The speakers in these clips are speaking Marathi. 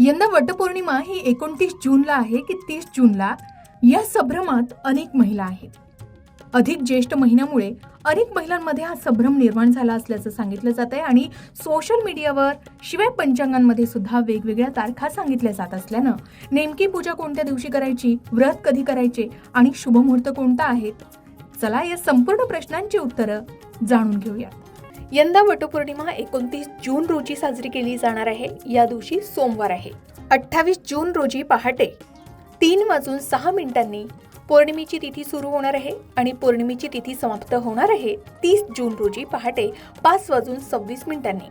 यंदा वटपौर्णिमा ही 29 जूनला आहे की 30 जूनला, या संभ्रमात अनेक महिला आहेत. अधिक ज्येष्ठ महिन्यामुळे अनेक महिलांमध्ये हा संभ्रम निर्माण झाला असल्याचं सांगितलं जात आहे आणि सोशल मीडियावर शिवाय पंचांगांमध्ये सुद्धा वेगवेगळ्या तारखा सांगितल्या जात असल्यानं नेमकी पूजा कोणत्या दिवशी करायची, व्रत कधी करायचे आणि शुभमुहूर्त कोणता आहेत, चला या संपूर्ण प्रश्नांची उत्तरं जाणून घेऊया. यंदा वटपौर्णिमा 29 जून रोजी साजरी केली जाणार आहे. या दिवशी सोमवार आहे. 28 जून रोजी पहाटे 3:06 पौर्णिमेची तिथी सुरू होणार आहे आणि पौर्णिमेची तिथी समाप्त होणार आहे 30 जून रोजी पहाटे 5:26.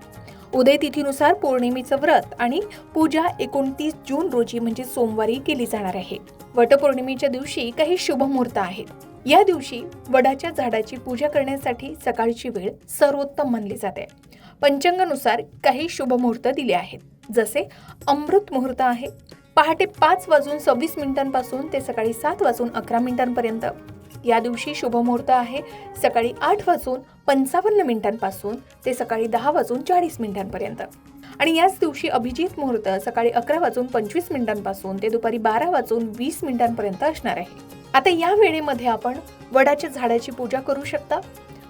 उदय तिथीनुसार पौर्णिमेचं व्रत आणि पूजा 29 जून रोजी म्हणजे सोमवारी केली जाणार आहे. वटपौर्णिमेच्या दिवशी काही शुभमुहूर्त आहेत. या दिवशी वडाच्या झाडाची पूजा करण्यासाठी सकाळची वेळ सर्वोत्तम मानली जाते. पंचांगानुसार काही शुभमुहूर्त दिले आहेत, जसे अमृत मुहूर्त आहे पहाटे 5:26 पासून ते सकाळी 7:11 या दिवशी शुभमुहूर्त आहे सकाळी 8:55 पासून ते सकाळी 10:40 आणि याच दिवशी अभिजित मुहूर्त सकाळी 11:25 पासून ते दुपारी 12:20 असणार आहे. आता या वेळेमध्ये आपण वडाच्या झाडाची पूजा करू शकता.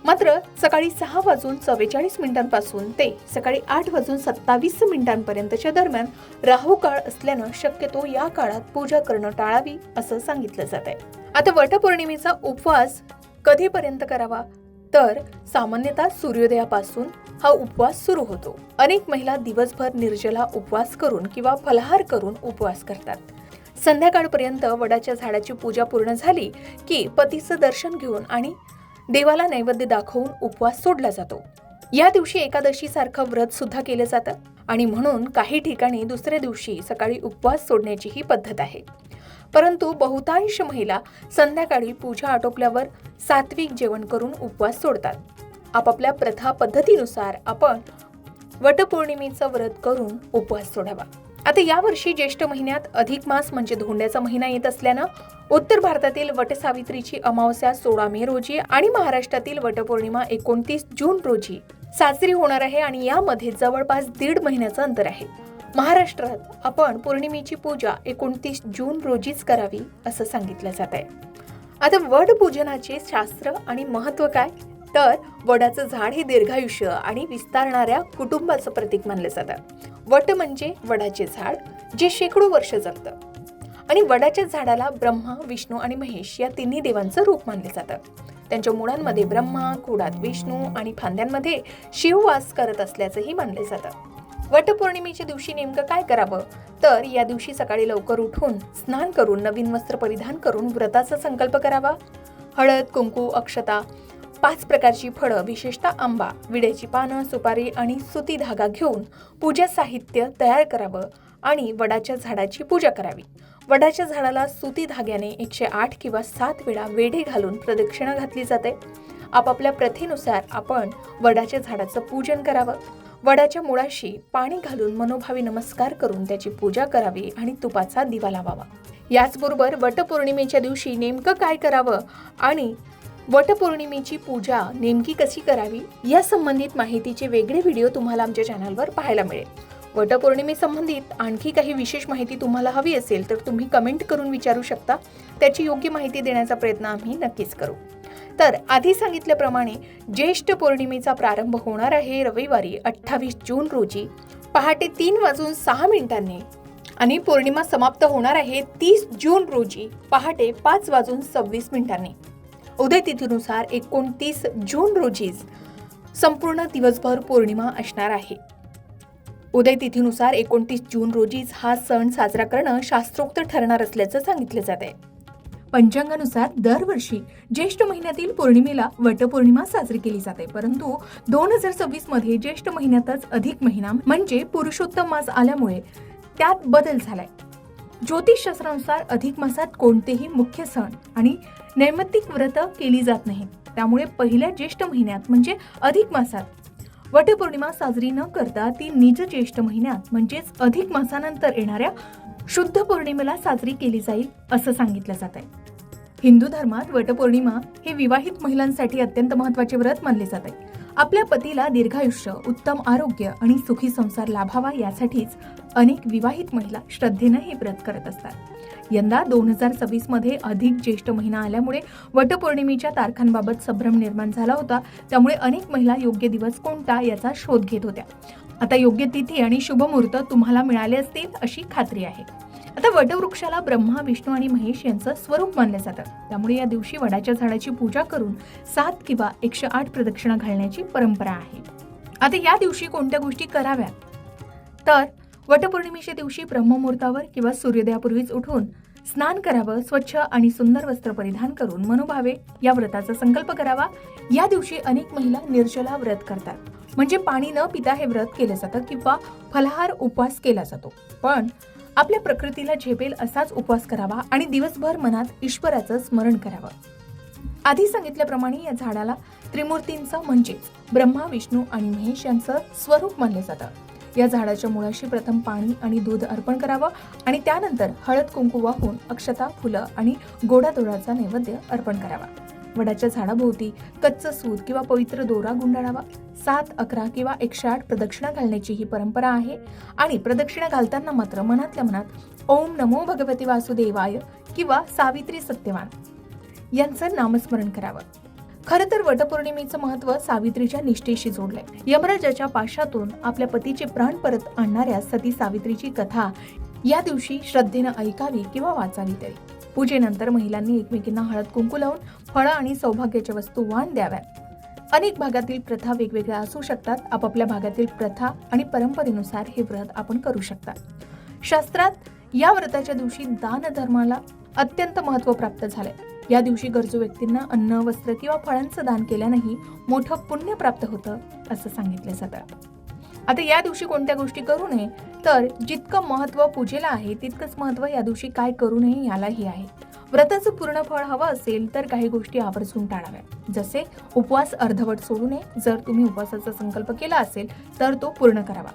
मात्र सकाळी 6:44 पासून ते सकाळी 8:27 दरम्यान राहू काळ असल्यानं शक्यतो या काळात पूजा करणं टाळावी असं सांगितलं जात आहे. आता वटपौर्णिमेचा उपवास कधीपर्यंत करावा, तर सामान्यतः सूर्योदयापासून हा उपवास सुरू होतो. अनेक महिला दिवसभर निर्जला उपवास करून किंवा फलाहार करून उपवास करतात. संध्याकाळपर्यंत वडाच्या झाडाची पूजा पूर्ण झाली की पतीचं दर्शन घेऊन आणि देवाला नैवेद्य दाखवून उपवास सोडला जातो. या दिवशी एकादशी सारखं व्रत सुद्धा केलं जातं आणि म्हणून काही ठिकाणी दुसऱ्या दिवशी सकाळी उपवास सोडण्याची ही पद्धत आहे. परंतु बहुतांश महिला संध्याकाळी पूजा आटोपल्यावर सात्विक जेवण करून उपवास सोडतात. आपापल्या प्रथा पद्धतीनुसार आपण वटपौर्णिमेचं व्रत करून उपवास सोडावा. आता यावर्षी ज्येष्ठ महिन्यात अधिक मास म्हणजे धोंड्याचा महिना येत असल्यानं उत्तर भारतातील वटसावित्रीची अमावस्या 16 मे रोजी आणि महाराष्ट्रातील वटपौर्णिमा 29 जून रोजी साजरी होणार आहे आणि यामध्ये जवळपास 1.5 महिन्याचं अंतर आहे. महाराष्ट्रात आपण पौर्णिमेची पूजा 29 जून रोजीच करावी असं सांगितलं जात आहे. आता वड पूजनाचे शास्त्र आणि महत्त्व काय, तर वडाचं झाड हे दीर्घायुष्य आणि विस्तारणाऱ्या कुटुंबाचं प्रतीक मानलं जातं. वट म्हणजे वडाचे झाड जे शेकडो वर्ष जगतं आणि वडाच्या झाडाला ब्रह्मा, विष्णू आणि महेश या तिन्ही देवांचं रूप मानले जातं. त्यांच्या मुळांमध्ये ब्रह्मा, खोडात विष्णू आणि फांद्यांमध्ये शिव वास करत असल्याचंही मानले जातं. वटपौर्णिमेच्या दिवशी नेमकं काय करावं, तर या दिवशी सकाळी लवकर उठून स्नान करून नवीन वस्त्र परिधान करून व्रताचा संकल्प करावा. हळद, कुंकू, अक्षता, 5 प्रकारची फळं विशेषतः आंबा, विड्याची पानं, सुपारी आणि सुती धागा घेऊन पूजा साहित्य तयार करावं आणि वडाच्या झाडाची पूजा करावी. वडाच्या झाडाला सुती धाग्याने 108 किंवा 7 वेळा वेढे घालून प्रदक्षिणा घातली जाते. आपापल्या प्रथेनुसार आपण वडाच्या झाडाचं पूजन करावं. वडाच्या मुळाशी पाणी घालून मनोभावी नमस्कार करून त्याची पूजा करावी आणि तुपाचा दिवा लावावा. याचबरोबर वटपौर्णिमेच्या दिवशी नेमकं काय करावं आणि वटपौर्णिमेची पूजा नेमकी कशी करावी या संबंधित माहितीचे वेगळे व्हिडिओ तुम्हाला आमच्या चॅनलवर पाहायला मिळेल. वटपौर्णिमेसंबंधित आणखी काही विशेष माहिती तुम्हाला हवी असेल तर तुम्ही कमेंट करून विचारू शकता. त्याची योग्य माहिती देण्याचा प्रयत्न आम्ही नक्कीच करू. तर आधी सांगितल्याप्रमाणे ज्येष्ठ पौर्णिमेचा प्रारंभ होणार आहे रविवारी 28 जून रोजी पहाटे 3:06 आणि पौर्णिमा समाप्त होणार आहे 30 जून रोजी पहाटे 5:26. उदय तिथीनुसार 29 जून रोजीच संपूर्ण दिवसभर पौर्णिमा असणार आहे. उदय तिथीनुसार 29 जून रोजीच हा सण साजरा करणं शास्त्रोक्त ठरणार असल्याचं सांगितलं जात आहे. पंचांगानुसार दरवर्षी ज्येष्ठ महिन्यातील पौर्णिमेला वटपौर्णिमा साजरी केली जाते, परंतु 2026 मध्ये ज्येष्ठ महिन्यातच अधिक महिना म्हणजे पुरुषोत्तम मास आल्यामुळे त्यात बदल झालाय. ज्योतिषशास्त्रानुसार अधिक मासात कोणतेही मुख्य सण आणि नैमित्तिक व्रत केली जात नाहीत. त्यामुळे पहिल्या ज्येष्ठ महिन्यात म्हणजे अधिक मासात वटपौर्णिमा साजरी न करता ती निज ज्येष्ठ महिन्यात म्हणजेच अधिक मासानंतर येणाऱ्या शुद्ध पौर्णिमेला साजरी केली जाईल असं सांगितलं जात आहे. हिंदू धर्मात वटपौर्णिमा हे विवाहित महिलांसाठी अत्यंत महत्त्वाचे व्रत मानले जाते. आपल्या पतीला दीर्घायुष्य, उत्तम आरोग्य आणि सुखी संसार लाभावा यासाठीच अनेक विवाहित महिला श्रद्धेनं हे व्रत करत असतात। यंदा 2026 मध्ये अधिक ज्येष्ठ महिना आल्यामुळे वटपौर्णिमेच्या तारखांबाबत संभ्रम निर्माण झाला होता। त्यामुळे अनेक महिला योग्य दिवस कोणता याचा शोध घेत होत्या। आता योग्य तिथी आणि शुभ मुहूर्त तुम्हाला मिळाले असतील अशी खात्री आहे। आता वटवृक्षाला ब्रह्मा, विष्णू आणि महेश यांचं स्वरूप मानले जातं। त्यामुळे या दिवशी वडाच्या झाडाची पूजा करून 7 किंवा 108 प्रदक्षिणा घालण्याची परंपरा आहे। आता या दिवशी कोणत्या गोष्टी कराव्यात, तर वटपौर्णिमेच्या दिवशी ब्रह्ममुहूर्तावर किंवा सूर्योदयापूर्वीच उठून स्नान करावं, स्वच्छ आणि सुंदर वस्त्र परिधान करून मनोभावे या व्रताचा संकल्प करावा। या दिवशी अनेक महिला निर्जला व्रत करतात, म्हणजे पाणी न पिता हे व्रत केलं जातं किंवा फलाहार उपवास केला जातो। पण आपल्या प्रकृतीला झेपेल असाच उपवास करावा आणि दिवसभर मनात ईश्वराचं स्मरण करावं। आधी सांगितल्याप्रमाणे या झाडाला त्रिमूर्तींचं म्हणजेच ब्रह्मा, विष्णू आणि महेश यांचं स्वरूप मानले जातं। या झाडाच्या मुळाशी प्रथम पाणी आणि दूध अर्पण करावं आणि त्यानंतर हळद कुंकू वाहून अक्षता, फुलं आणि गोडाधोडाचा नैवेद्य अर्पण करावा। वडाच्या झाडाभोवती कच्चं सूत किंवा पवित्र दोरा गुंडाळावा। 7, 11 किंवा 108 प्रदक्षिणा घालण्याची ही परंपरा आहे आणि प्रदक्षिणा घालताना मात्र मनातल्या मनात ओम नमो भगवती वासुदेवाय किंवा सावित्री सत्यवान यांचं नामस्मरण करावं। खरं तर वटपौर्णिमेचं महत्त्व सावित्रीच्या निष्ठेशी जोडलंय। यमराजाच्या पाशातून आपल्या पतीचे प्राण परत आणणाऱ्या सती सावित्रीची कथा या दिवशी श्रद्धेनं ऐकावी किंवा वाचावी तरी। पूजेनंतर महिलांनी एकमेकींना हळद कुंकू लावून फळं आणि सौभाग्याच्या वस्तू वाण द्याव्यात। अनेक भागातील प्रथा वेगवेगळ्या असू शकतात। आपापल्या भागातील प्रथा आणि परंपरेनुसार हे व्रत आपण करू शकता। शास्त्रात या व्रताच्या दिवशी दान धर्माला अत्यंत महत्त्व प्राप्त झालंय। या दिवशी गरजू व्यक्तींना अन्न, वस्त्र किंवा फळांचं दान केल्यानेही मोठं पुण्य प्राप्त होतं असं सांगितलं जातं। आता या दिवशी कोणत्या गोष्टी करू नये, तर जितकं महत्त्व पूजेला आहे तितकंच महत्त्व या दिवशी काय करू नये यालाही आहे। व्रताचं पूर्ण फळ हवं असेल तर काही गोष्टी आवर्जून टाळाव्या, जसे उपवास अर्धवट सोडू नये। जर तुम्ही उपवासाचा संकल्प केला असेल तर तो पूर्ण करावा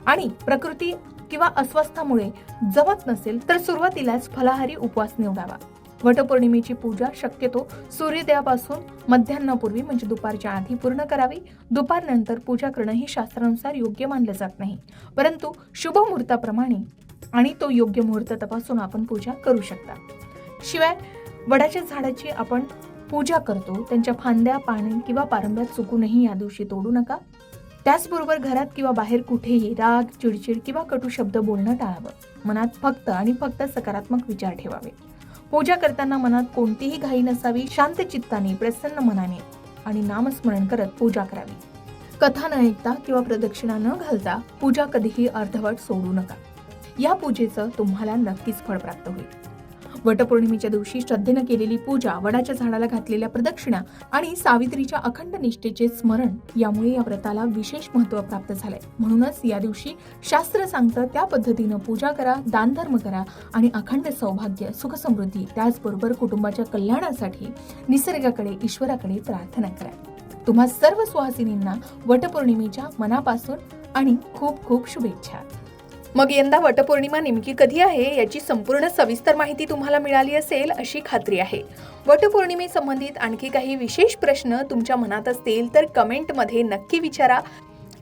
आणि प्रकृती किंवा अस्वस्थामुळे जमत नसेल तर सुरुवातीलाच फलाहारी उपवास निवडावा। वटपौर्णिमेची पूजा शक्यतो सूर्योदयापासून मध्यान्हपूर्वी म्हणजे दुपारच्या आधी पूर्ण करावी। दुपारनंतर पूजा करणं हे शास्त्रानुसार योग्य मानलं जात नाही, परंतु शुभ मुहूर्ताप्रमाणे आणि तो योग्य मुहूर्त तपासून आपण पूजा करू शकता। शिवाय वडाच्या झाडाची आपण पूजा करतो, त्यांच्या फांद्या, पाने किंवा पारंब्यात चुकूनही या दिवशी तोडू नका। त्याचबरोबर घरात किंवा बाहेर कुठेही राग, चिडचिड किंवा कटू शब्द बोलणं टाळावं। मनात फक्त आणि फक्त सकारात्मक विचार ठेवावे। पूजा करताना मनात कोणतीही घाई नसावी। शांत चित्ताने, प्रसन्न मनाने आणि नामस्मरण करत पूजा करावी। कथा न ऐकता किंवा प्रदक्षिणा न घालता पूजा कधीही अर्धवट सोडू नका। या पूजेचं तुम्हाला नक्कीच फळ प्राप्त होईल। वटपौर्णिमेच्या दिवशी श्रद्धेनं केलेली पूजा, वडाच्या झाडाला घातलेल्या प्रदक्षिणा आणि सावित्रीच्या अखंड निष्ठेचे स्मरण यामुळे या व्रताला विशेष महत्त्व प्राप्त झालंय। म्हणूनच या दिवशी शास्त्र सांगतं त्या पद्धतीनं पूजा करा, दानधर्म करा आणि अखंड सौभाग्य, सुख समृद्धी त्याचबरोबर कुटुंबाच्या कल्याणासाठी निसर्गाकडे, ईश्वराकडे प्रार्थना करा। तुम्हा सर्व सुहासिनींना वटपौर्णिमेच्या मनापासून आणि खूप खूप शुभेच्छा। मग यंदा वटपौर्णिमा नेमकी कधी आहे याची संपूर्ण सविस्तर माहिती तुम्हाला मिळाली असेल अशी खात्री आहे। वटपौर्णिमेसंबंधित आणखी काही विशेष प्रश्न तुमच्या मनात असतील तर कमेंटमध्ये नक्की विचारा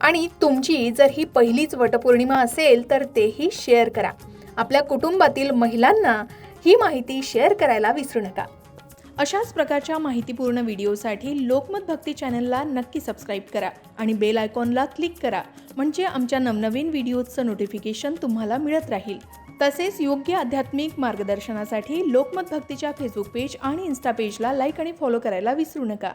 आणि तुमची जर ही पहिलीच वटपौर्णिमा असेल तर तेही शेअर करा। आपल्या कुटुंबातील महिलांना ही माहिती शेअर करायला विसरू नका। अशाच प्रकारच्या माहितीपूर्ण व्हिडिओसाठी लोकमत भक्ती चॅनलला नक्की सबस्क्राईब करा आणि बेल आयकॉनला क्लिक करा, म्हणजे आमच्या नवनवीन व्हिडिओचं नोटिफिकेशन तुम्हाला मिळत राहील। तसेच योग्य आध्यात्मिक मार्गदर्शनासाठी लोकमत भक्तीच्या फेसबुक पेज आणि इन्स्टा पेजला लाईक आणि फॉलो करायला विसरू नका।